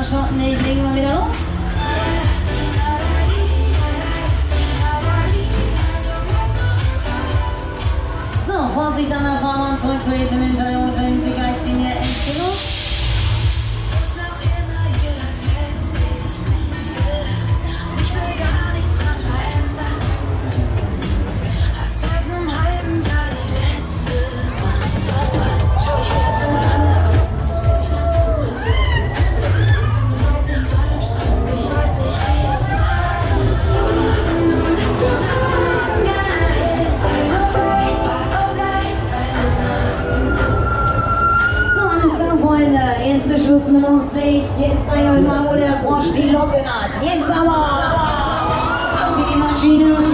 Schotten nicht, legen wir wieder los. So, Vorsicht an der Fahrbahn, zurücktreten hinter der unteren Sicherheitslinie, Endgenuss. Jetzt Schluss mit Aussicht. Jetzt zeige ich euch mal, wo der Frosch die Locken hat. Jetzt aber haben wir die Maschine los.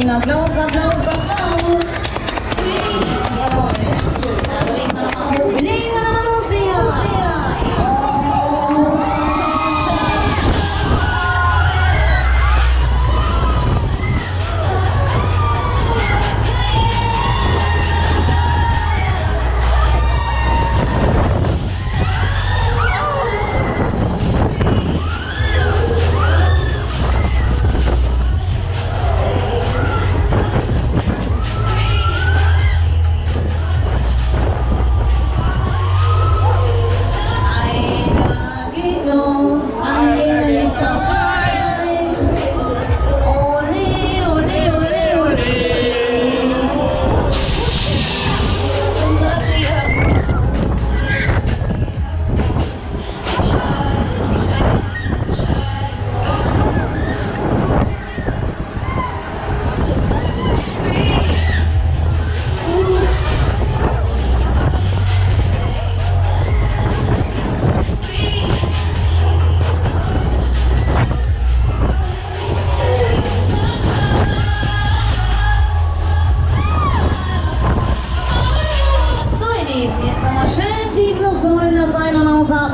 Applaus. Jawohl, schön. Dann legen wir nochmal auf. Wir legen nochmal los hier.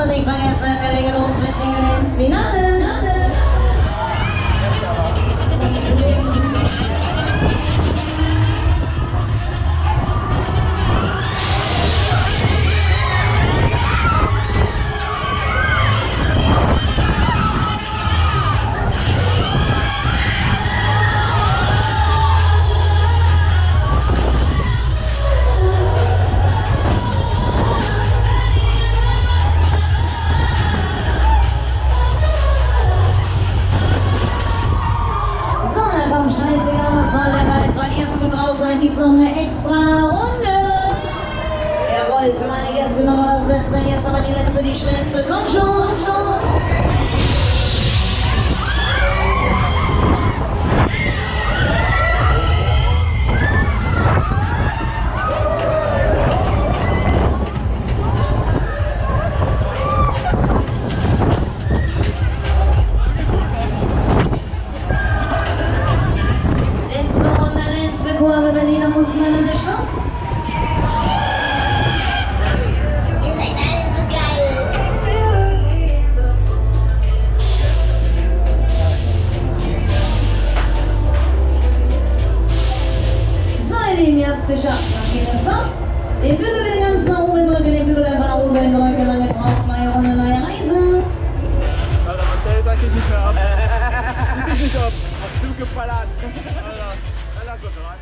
Nicht vergessen, wir legen uns mit Dingen ins Finale. Gibt es noch eine extra Runde. Jawohl, für meine Gäste immer noch das Beste. Jetzt aber die letzte, die schnellste. Komm schon. Berliner muss man in der Schluss. Ihr seid alle so geil. So, ihr Lieben, ihr habt es geschafft. Maschine ist top. Den Bügel wieder ganz nach oben drücken, den Bügel einfach nach oben drücken. Dann jetzt raus, neue Runde, neue Reise. Alter, Marcel, sag ich nicht mehr ab. Ich nicht ab. Hab zugeballert. Alter, lass mal dran.